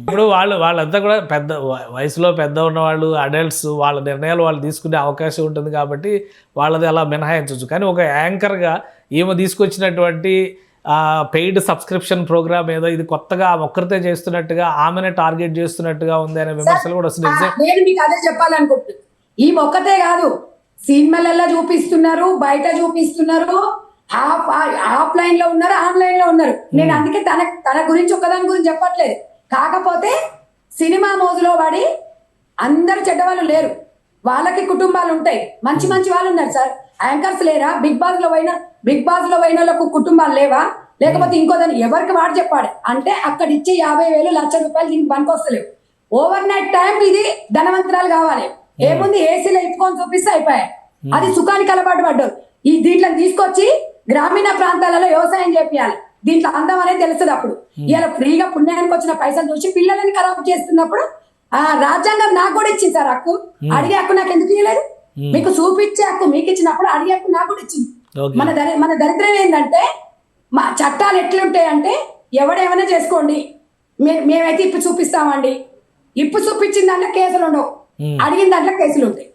ఇప్పుడు వాళ్ళంతా కూడా పెద్ద వయసులో పెద్ద ఉన్నవాళ్ళు, అడల్ట్స్, వాళ్ళ నిర్ణయాలు వాళ్ళు తీసుకునే అవకాశం ఉంటుంది కాబట్టి వాళ్ళది అలా మినహాయించవచ్చు. కానీ ఒక యాంకర్గా ఈమె తీసుకొచ్చినటువంటి పెయిడ్ సబ్స్క్రిప్షన్ ప్రోగ్రామ్ ఏదో ఇది కొత్తగా ఆమె ఒక్కరితే చేస్తున్నట్టుగా, ఆమెనే టార్గెట్ చేస్తున్నట్టుగా ఉంది అనే విమర్శలు కూడా వస్తున్నాయి. నేను మీకు అదే చెప్పాలనుకుంటున్నాను. ఈ ఒక్కతే కాదు, సినిమాలలో చూపిస్తున్నారు, బయట చూపిస్తున్నారు, ఆఫ్లైన్ లో ఉన్నారు, ఆన్లైన్ లో ఉన్నారు. నేను అందుకే తన గురించి ఒక్కదాని గురించి చెప్పట్లేదు. కాకపోతే సినిమా మోజులో పడి అందరు చెడ్డవాళ్ళు లేరు, వాళ్ళకి కుటుంబాలు ఉంటాయి, మంచి మంచి వాళ్ళు ఉన్నారు సార్. యాంకర్స్ లేరా? బిగ్ బాస్ లో పోయిన వాళ్ళకు కుటుంబాలు లేవా? లేకపోతే ఇంకోదాన్ని ఎవరికి వాడు చెప్పాడు అంటే అక్కడ ఇచ్చే 50,000 లక్ష రూపాయలు దీనికి పనికొస్తలేవు. ఓవర్ నైట్ టైం ఇది ధనవంతరాలు కావాలి. ఏముంది, ఏసీలో ఇప్పుకొని చూపిస్తే అయిపోయాయి. అది సుఖానికి అలవాటు పడ్డారు. ఈ దీంట్లో తీసుకొచ్చి గ్రామీణ ప్రాంతాలలో వ్యవసాయం చేపియాలి. దీంట్లో అందం అనేది తెలుస్తుంది. అప్పుడు ఇలా ఫ్రీగా పుణ్యానికి వచ్చిన పైసలు చూసి పిల్లలని ఖరాబ్ చేస్తున్నప్పుడు రాజ్యాంగం నాకు కూడా ఇచ్చింది సార్ హక్కు. అడిగే హక్కు నాకు ఎందుకు ఇవ్వలేదు? మీకు చూపించే హక్కు మీకు ఇచ్చినప్పుడు అడిగే హక్కు నాకు కూడా ఇచ్చింది. మన దరిద్రం ఏంటంటే మా చట్టాలు ఎట్లుంటాయంటే ఎవడేమైనా చేసుకోండి, మేమైతే ఇప్పు చూపిస్తామండి. ఇప్పు చూపించిన దాంట్లో కేసులు ఉండవు, అడిగిన దాంట్లో కేసులు ఉంటాయి.